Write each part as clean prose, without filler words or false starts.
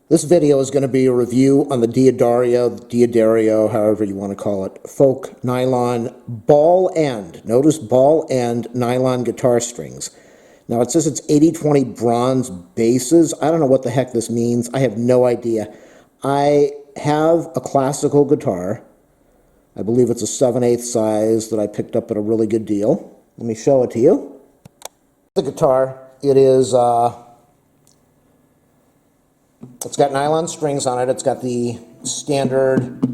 This video is going to be a review on the Diodario, however you want to call it, folk nylon ball end. Notice ball end nylon guitar strings. Now it says it's 80/20 bronze bases. I don't know what the heck this means. I have no idea. I have a classical guitar. I believe it's a 7/8 size that I picked up at a really good deal. Let me show it to you. The guitar, it is... It's got nylon strings on it. It's got the standard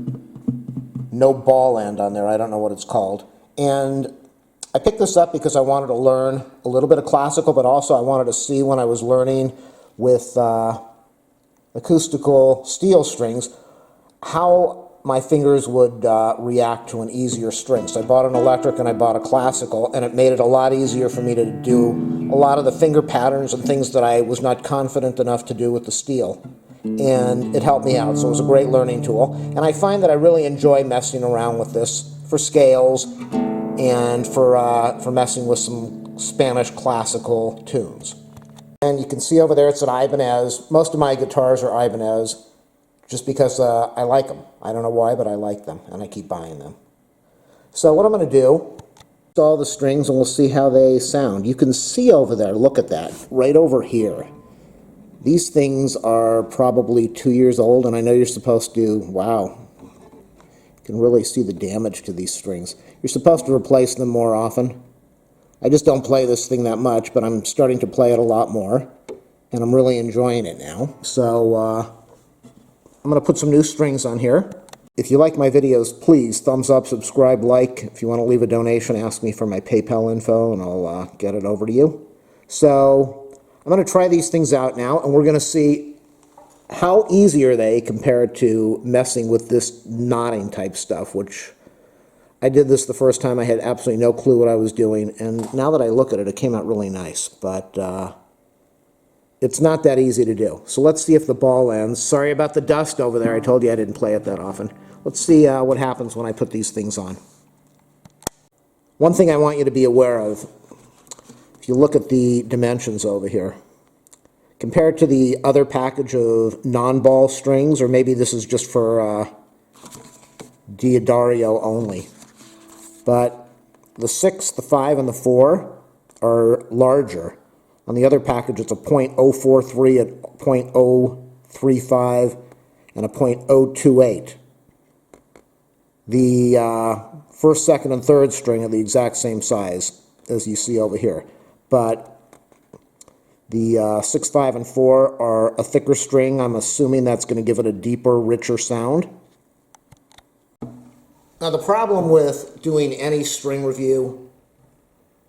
no ball end on there. I don't know what it's called. And I picked this up because I wanted to learn a little bit of classical, but also I wanted to see when I was learning with acoustical steel strings how my fingers would react to an easier string. So I bought an electric and I bought a classical, and it made it a lot easier for me to do a lot of the finger patterns and things that I was not confident enough to do with the steel. And it helped me out, so it was a great learning tool. And I find that I really enjoy messing around with this for scales and for messing with some Spanish classical tunes. And you can see over there it's an Ibanez. Most of my guitars are Ibanez, just because I like them. I don't know why, but I like them, and I keep buying them. So what I'm going to do is all the strings, and we'll see how they sound. You can see over there, look at that, right over here. These things are probably 2 years old, and I know you're supposed to, wow, you can really see the damage to these strings. You're supposed to replace them more often. I just don't play this thing that much, but I'm starting to play it a lot more, and I'm really enjoying it now. So, I'm going to put some new strings on here. If you like my videos, please thumbs up, subscribe, like. If you want to leave a donation, ask me for my PayPal info, and I'll get it over to you. So I'm going to try these things out now, and we're going to see how easy are they compared to messing with this knotting type stuff, which I did this the first time. I had absolutely no clue what I was doing, and now that I look at it, it came out really nice, but it's not that easy to do. So let's see if the ball ends. Sorry about the dust over there. I told you I didn't play it that often. Let's see what happens when I put these things on. One thing I want you to be aware of, if you look at the dimensions over here, compared to the other package of non-ball strings, or maybe this is just for Diodario only, but the 6, the 5, and the 4 are larger. On the other package, it's a .043, a .035, and a .028. The first, second, and third string are the exact same size as you see over here. But the 6, 5, and 4 are a thicker string. I'm assuming that's going to give it a deeper, richer sound. Now, the problem with doing any string review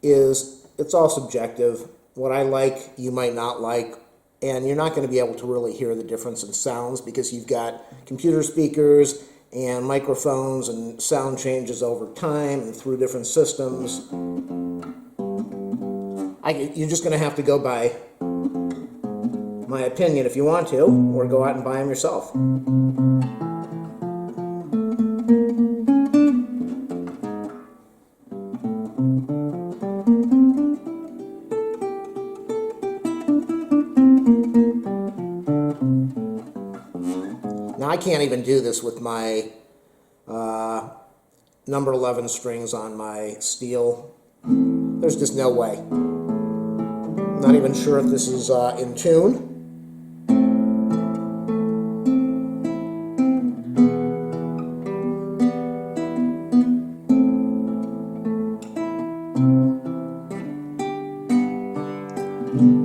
is it's all subjective. What I like, you might not like, and you're not going to be able to really hear the difference in sounds because you've got computer speakers and microphones and sound changes over time and through different systems. You're just going to have to go by my opinion if you want to, or go out and buy them yourself. Now, I can't even do this with my number 11 strings on my steel. There's just no way. I'm not even sure if this is in tune.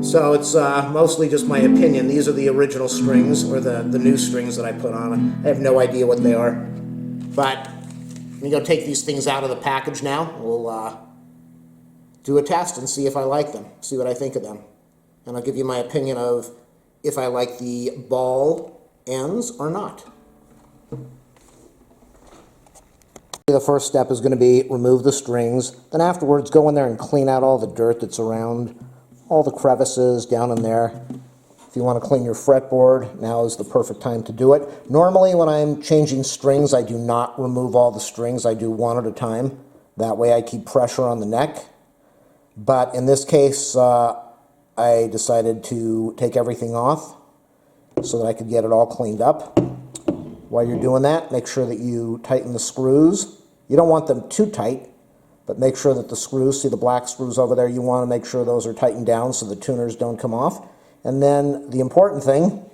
So it's mostly just my opinion. These are the original strings, or the new strings that I put on. I have no idea what they are. But let me go take these things out of the package now. We'll do a test and see if I like them, see what I think of them. And I'll give you my opinion of if I like the ball ends or not. The first step is going to be remove the strings. Then afterwards, go in there and clean out all the dirt that's around, all the crevices down in there. If you want to clean your fretboard, now is the perfect time to do it. Normally when I'm changing strings, I do not remove all the strings. I do one at a time. That way I keep pressure on the neck. But in this case, I decided to take everything off so that I could get it all cleaned up. While you're doing that, make sure that you tighten the screws. You don't want them too tight, but make sure that the screws, see the black screws over there, you want to make sure those are tightened down so the tuners don't come off. And then the important thing,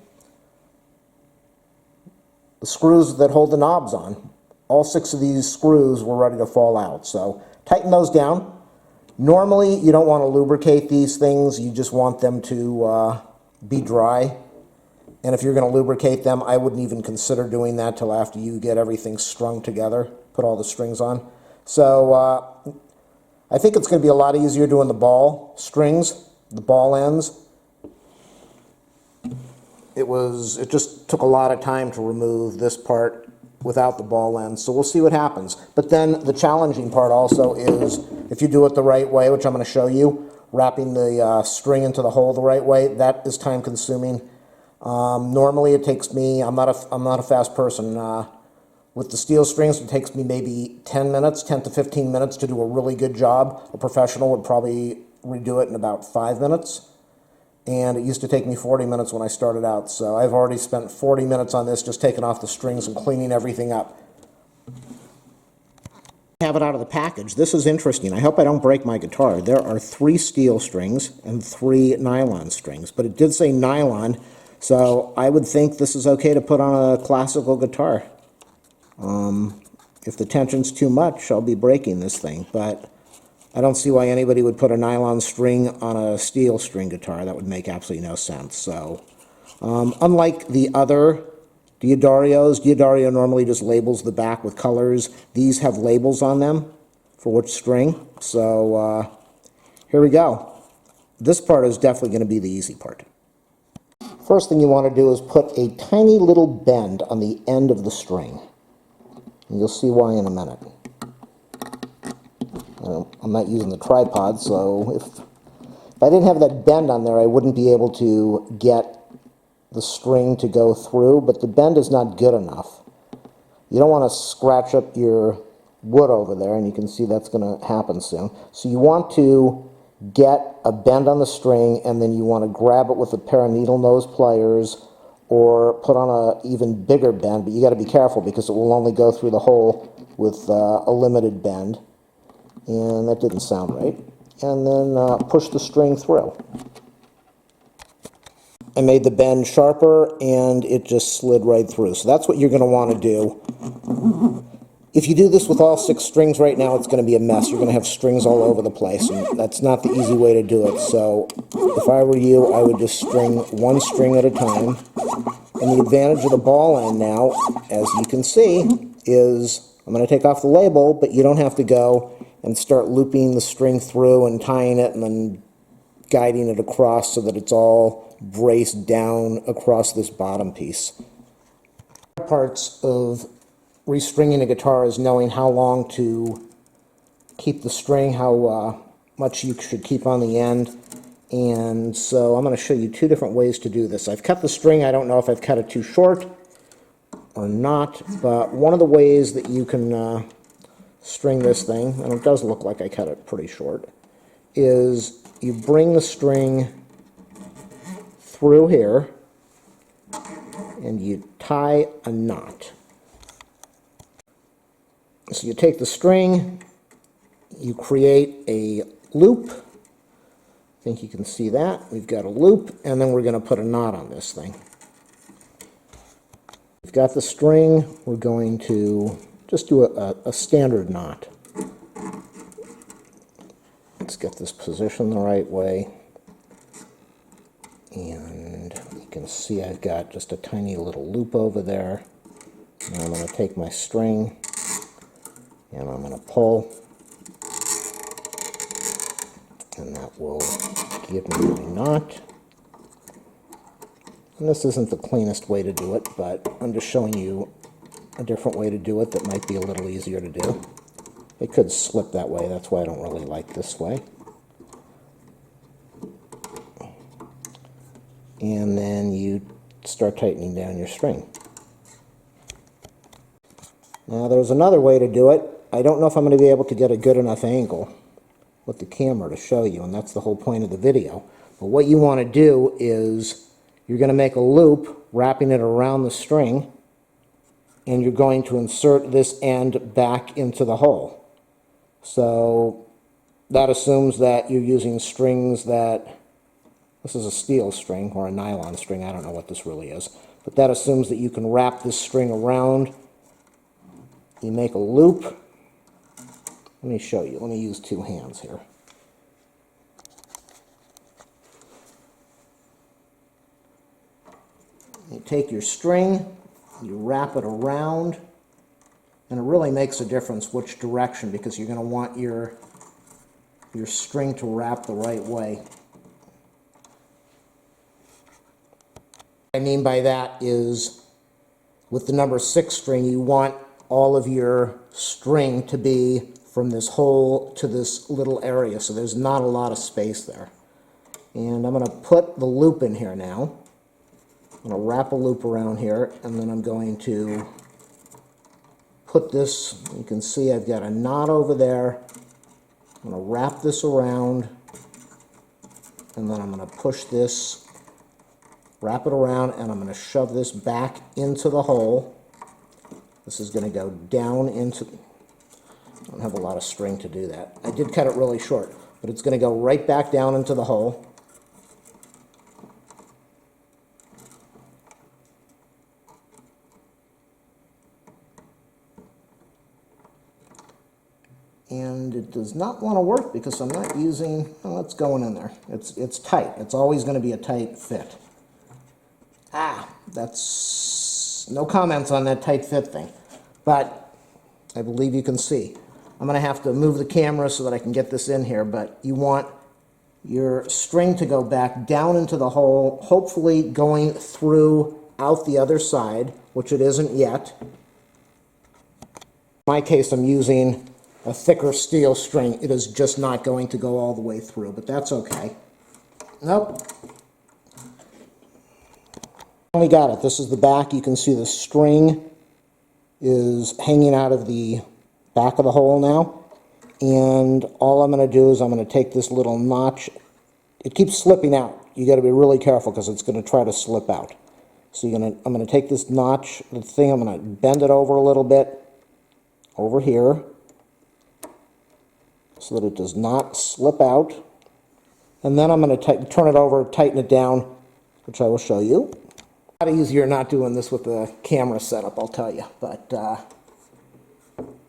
the screws that hold the knobs on. All 6 of these screws were ready to fall out, so tighten those down. Normally, you don't want to lubricate these things, you just want them to be dry. And if you're going to lubricate them, I wouldn't even consider doing that till after you get everything strung together, put all the strings on. So I think it's going to be a lot easier doing the ball strings, the ball ends. It just took a lot of time to remove this part without the ball ends, so we'll see what happens. But then the challenging part also is, if you do it the right way, which I'm going to show you, wrapping the string into the hole the right way, that is time consuming. Normally it takes me, I'm not a fast person, with the steel strings it takes me maybe 10 to 15 minutes to do a really good job. A professional would probably redo it in about 5 minutes. And it used to take me 40 minutes when I started out, so I've already spent 40 minutes on this just taking off the strings and cleaning everything up. Have it out of the package. This is interesting. I hope I don't break my guitar. There are 3 steel strings and 3 nylon strings, but it did say nylon, so I would think this is okay to put on a classical guitar. If the tension's too much, I'll be breaking this thing, but I don't see why anybody would put a nylon string on a steel string guitar. That would make absolutely no sense. So, unlike the other Dioddarios, Diodario normally just labels the back with colors. These have labels on them for which string. So, here we go. This part is definitely going to be the easy part. First thing you want to do is put a tiny little bend on the end of the string. And you'll see why in a minute. I'm not using the tripod, so if I didn't have that bend on there, I wouldn't be able to get the string to go through, but the bend is not good enough. You don't want to scratch up your wood over there, and you can see that's going to happen soon. So you want to get a bend on the string, and then you want to grab it with a pair of needle nose pliers or put on an even bigger bend, but you got to be careful because it will only go through the hole with a limited bend. And that didn't sound right. And then push the string through. I made the bend sharper and it just slid right through. So that's what you're going to want to do. If you do this with all 6 strings right now, it's going to be a mess. You're going to have strings all over the place, and that's not the easy way to do it. So if I were you, I would just string 1 string at a time. And the advantage of the ball end now, as you can see, is I'm going to take off the label, but you don't have to go and start looping the string through and tying it and then guiding it across so that it's all braced down across this bottom piece. Parts of restringing a guitar is knowing how long to keep the string, how much you should keep on the end. And so I'm going to show you 2 different ways to do this. I've cut the string. I don't know if I've cut it too short or not, but one of the ways that you can string this thing, and it does look like I cut it pretty short, is you bring the string through here and you tie a knot. So you take the string, you create a loop. I think you can see that. We've got a loop, and then we're going to put a knot on this thing. We've got the string. We're going to just do a standard knot. Let's get this positioned the right way. And you can see I've got just a tiny little loop over there. Now I'm going to take my string and I'm going to pull. And that will give me my knot. And this isn't the cleanest way to do it, but I'm just showing you a different way to do it that might be a little easier to do. It could slip that way, that's why I don't really like this way. And then you start tightening down your string. Now there's another way to do it. I don't know if I'm going to be able to get a good enough angle with the camera to show you, and that's the whole point of the video. But what you want to do is You're going to make a loop, wrapping it around the string, and you're going to insert this end back into the hole. So that assumes that you're using strings that, this is a steel string or a nylon string, I don't know what this really is, but that assumes that you can wrap this string around. You make a loop. Let me show you. Let me use two hands here. You take your string, you wrap it around, and it really makes a difference which direction, because you're going to want your string to wrap the right way. What I mean by that is, with the number 6 string, you want all of your string to be from this hole to this little area, so there's not a lot of space there. And I'm going to put the loop in here now. I'm going to wrap a loop around here, and then I'm going to put this, you can see I've got a knot over there. I'm going to wrap this around, and then I'm going to push this, wrap it around, and I'm going to shove this back into the hole. This is going to go down into, I don't have a lot of string to do that. I did cut it really short, but it's going to go right back down into the hole. And it does not want to work because I'm not using, well, it's going in there. It's tight. It's always going to be a tight fit. That's no comments on that tight fit thing. But I believe you can see. I'm going to have to move the camera so that I can get this in here, but you want your string to go back down into the hole, hopefully going through out the other side, which it isn't yet. In my case, I'm using a thicker steel string. It is just not going to go all the way through, but that's okay. Nope. We got it. This is the back. You can see the string is hanging out of the back of the hole now. And all I'm going to do is I'm going to take this little notch. It keeps slipping out. You got to be really careful because it's going to try to slip out. So I'm going to take this notch, the thing, I'm going to bend it over a little bit over here, so that it does not slip out. And then I'm going to turn it over, tighten it down, which I will show you. A lot easier not doing this with the camera setup, I'll tell you. But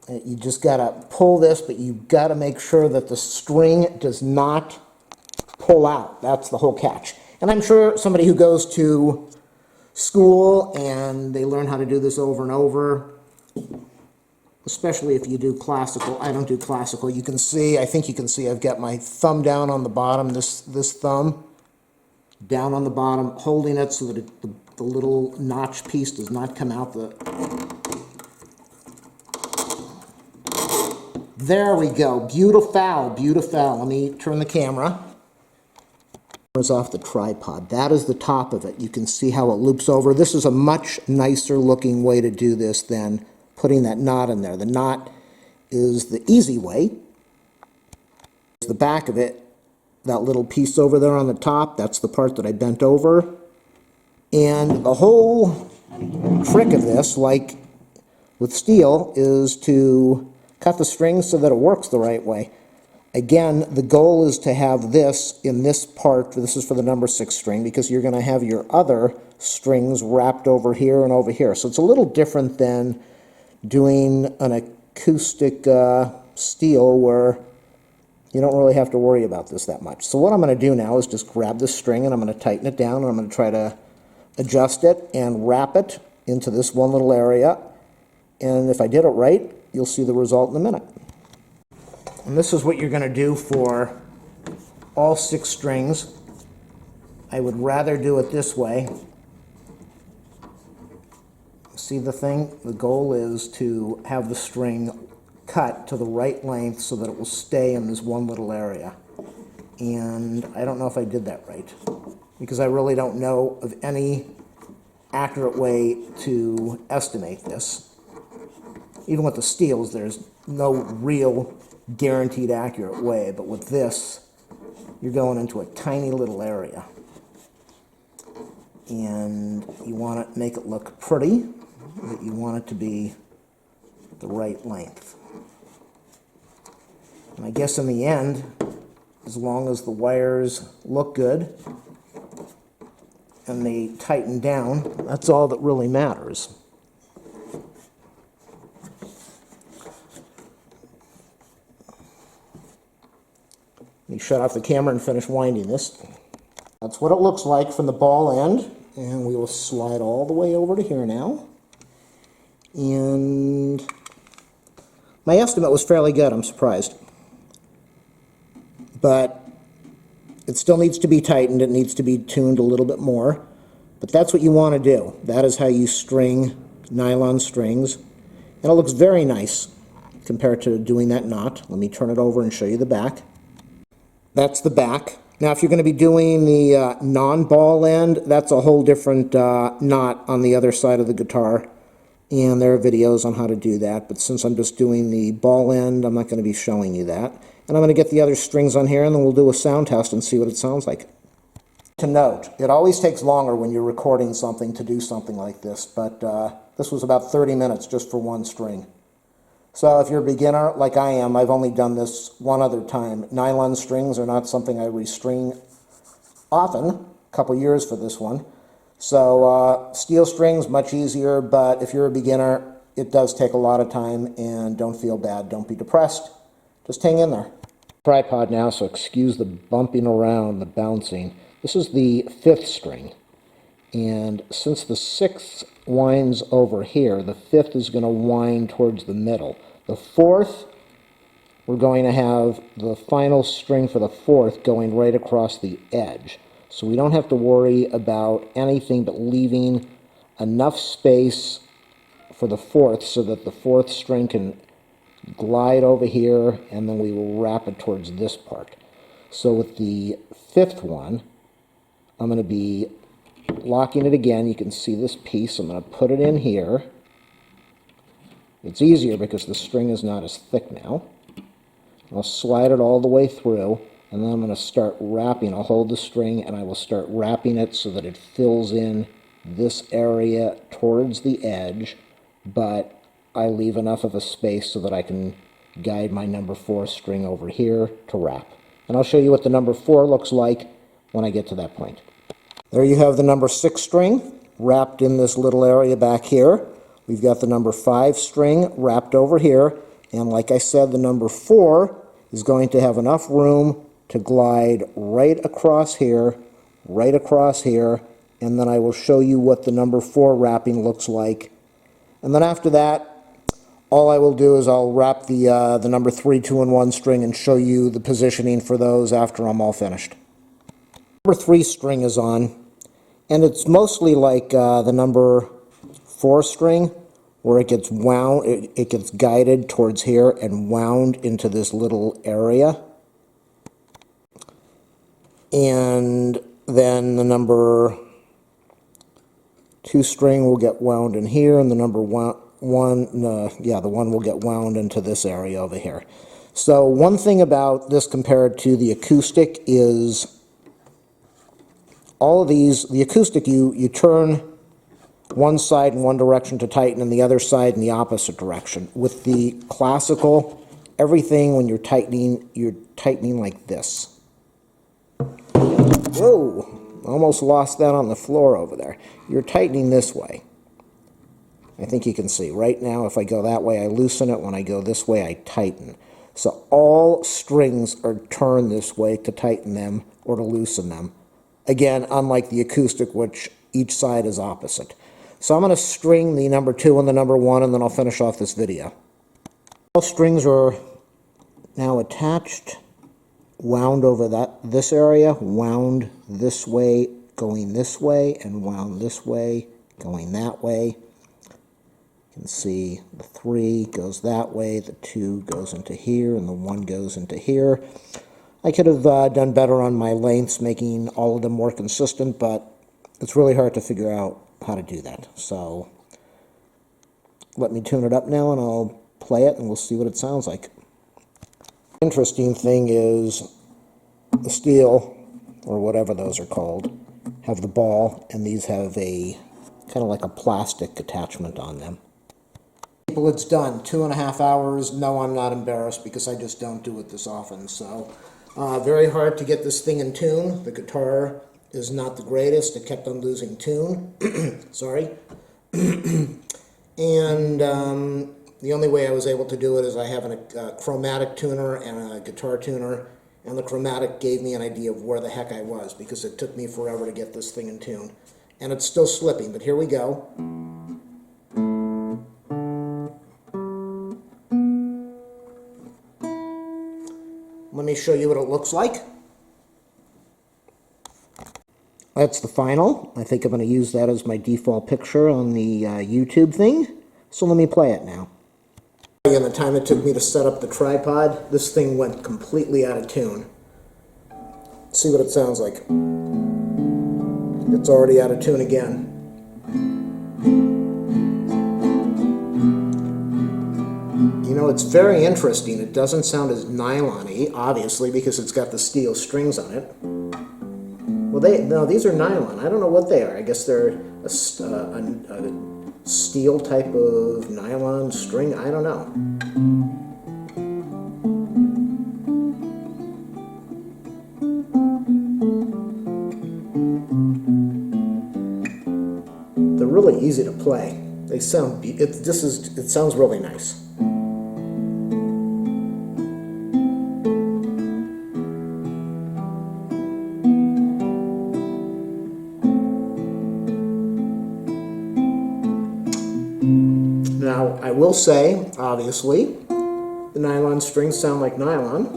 you just got to pull this, but you've got to make sure that the string does not pull out. That's the whole catch. And I'm sure somebody who goes to school and they learn how to do this over and over, especially if you do classical. I don't do classical. You can see, I think you can see I've got my thumb down on the bottom, this thumb down on the bottom, holding it so that the little notch piece does not come out. There we go. Beautiful, beautiful. Let me turn the camera. It's off the tripod. That is the top of it. You can see how it loops over. This is a much nicer looking way to do this than putting that knot in there. The knot is the easy way. The back of it, that little piece over there on the top, that's the part that I bent over. And the whole trick of this, like with steel, is to cut the strings so that it works the right way. Again, the goal is to have this in this part. This is for the number 6 string, because you're going to have your other strings wrapped over here and over here. So it's a little different than doing an acoustic steel where you don't really have to worry about this that much. So what I'm going to do now is just grab this string and I'm going to tighten it down, and I'm going to try to adjust it and wrap it into this one little area. And if I did it right, you'll see the result in a minute. And this is what you're going to do for all 6 strings. I would rather do it this way. See the thing? The goal is to have the string cut to the right length so that it will stay in this one little area. And I don't know if I did that right, because I really don't know of any accurate way to estimate this. Even with the steels, there's no real guaranteed accurate way, but with this, you're going into a tiny little area. and you want to make it look pretty, but you want it to be the right length. And I guess in the end, as long as the wires look good and they tighten down, that's all that really matters. Let me shut off the camera and finish winding this. That's what it looks like from the ball end, and we will slide all the way over to here now. And my estimate was fairly good, I'm surprised. But it still needs to be tightened, it needs to be tuned a little bit more. But that's what you want to do. That is how you string nylon strings. And it looks very nice compared to doing that knot. Let me turn it over and show you the back. That's the back. Now if you're going to be doing the non-ball end, that's a whole different knot on the other side of the guitar. And there are videos on how to do that, but since I'm just doing the ball end, I'm not going to be showing you that. And I'm going to get the other strings on here, and then we'll do a sound test and see what it sounds like. To note, it always takes longer when you're recording something to do something like this, but this was about 30 minutes just for one string. So if you're a beginner, like I am, I've only done this one other time. Nylon strings are not something I restring often, a couple years for this one. So steel strings, much easier, but if you're a beginner, it does take a lot of time, and don't feel bad, don't be depressed. Just hang in there. Tripod now, so excuse the bumping around, the bouncing. This is the 5th string, and since the 6th winds over here, the 5th is going to wind towards the middle. The 4th, we're going to have the final string for the 4th going right across the edge. So we don't have to worry about anything but leaving enough space for the 4th so that the 4th string can glide over here, and then we will wrap it towards this part. So with the 5th one, I'm going to be locking it again. You can see this piece. I'm going to put it in here. It's easier because the string is not as thick now. I'll slide it all the way through, and then I'm going to start wrapping. I'll hold the string and I will start wrapping it so that it fills in this area towards the edge, but I leave enough of a space so that I can guide my number 4 string over here to wrap. And I'll show you what the number 4 looks like when I get to that point. There you have the number 6 string wrapped in this little area back here. We've got the number 5 string wrapped over here, and like I said, the number 4 is going to have enough room to glide right across here, and then I will show you what the number 4 wrapping looks like. And then after that, all I will do is I'll wrap the number 3 2-in-1 string and show you the positioning for those after I'm all finished. Number 3 string is on, and it's mostly like the number 4 string, where it gets wound, it gets guided towards here and wound into this little area. And then the number 2 string will get wound in here, and the number the one will get wound into this area over here. So one thing about this compared to the acoustic is all of these, the acoustic, you turn one side in one direction to tighten and the other side in the opposite direction. With the classical, everything when you're tightening like this. Whoa! Almost lost that on the floor over there. You're tightening this way. I think you can see. Right now, if I go that way, I loosen it. When I go this way, I tighten. So all strings are turned this way to tighten them or to loosen them. Again, unlike the acoustic, which each side is opposite. So I'm going to string the number 2 and the number 1, and then I'll finish off this video. All strings are now attached, wound over this area, wound this way, going this way, and wound this way, going that way. You can see the 3 goes that way, the 2 goes into here, and the 1 goes into here. I could have done better on my lengths, making all of them more consistent, but it's really hard to figure out how to do that. So let me tune it up now, and I'll play it, and we'll see what it sounds like. Interesting thing is the steel, or whatever those are called, have the ball, and these have a kind of like a plastic attachment on them. People, it's done. 2.5 hours. No, I'm not embarrassed because I just don't do it this often. So very hard to get this thing in tune. The guitar is not the greatest. It kept on losing tune. Sorry. And the only way I was able to do it is I have a chromatic tuner and a guitar tuner, and the chromatic gave me an idea of where the heck I was because it took me forever to get this thing in tune. And it's still slipping, but here we go. Let me show you what it looks like. That's the final. I think I'm going to use that as my default picture on the YouTube thing. So let me play it now. In the time it took me to set up the tripod, this thing went completely out of tune. Let's see what it sounds like. It's already out of tune again. You know, it's very interesting. It doesn't sound as nylon-y, obviously, because it's got the steel strings on it. Well, no, these are nylon. I don't know what they are. I guess they're a steel type of nylon string. I don't know. They're really easy to play. They sound. It sounds really nice. Now, I will say, obviously, the nylon strings sound like nylon.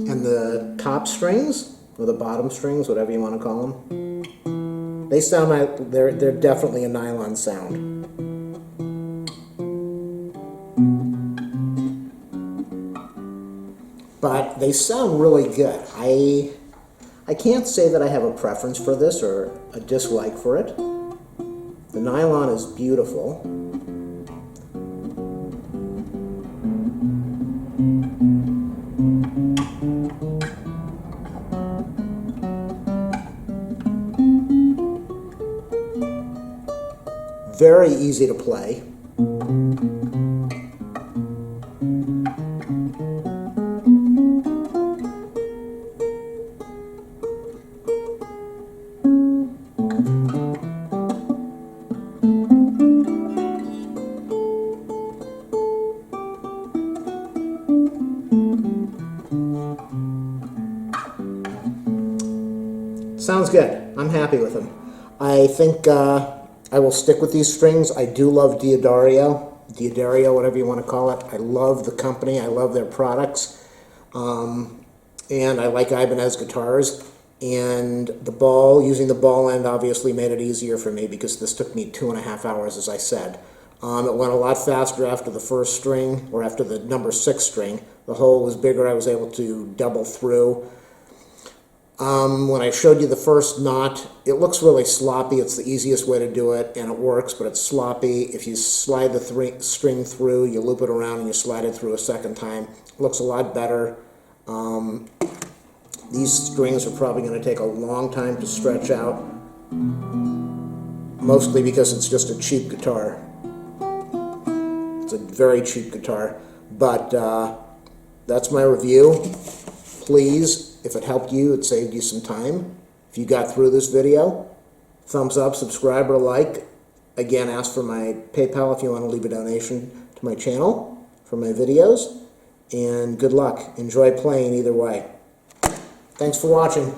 And the top strings, or the bottom strings, whatever you want to call them, they sound like they're definitely a nylon sound. But they sound really good. I can't say that I have a preference for this or a dislike for it. The nylon is beautiful. Very easy to play. Sounds good. I'm happy with them. I think I will stick with these strings. I do love D'Addario, whatever you want to call it. I love the company. I love their products. And I like Ibanez guitars. And the ball, using the ball end obviously made it easier for me because this took me 2.5 hours, as I said. It went a lot faster after the first string, or after the number 6 string. The hole was bigger. I was able to double through. When I showed you the first knot, it looks really sloppy. It's the easiest way to do it, and it works, but it's sloppy. If you slide the string through, you loop it around, and you slide it through a second time. It looks a lot better. These strings are probably going to take a long time to stretch out, mostly because it's just a cheap guitar. It's a very cheap guitar, but that's my review. Please, if it helped you, it saved you some time. If you got through this video, thumbs up, subscribe, or like. Again, ask for my PayPal if you want to leave a donation to my channel for my videos. And good luck. Enjoy playing either way. Thanks for watching.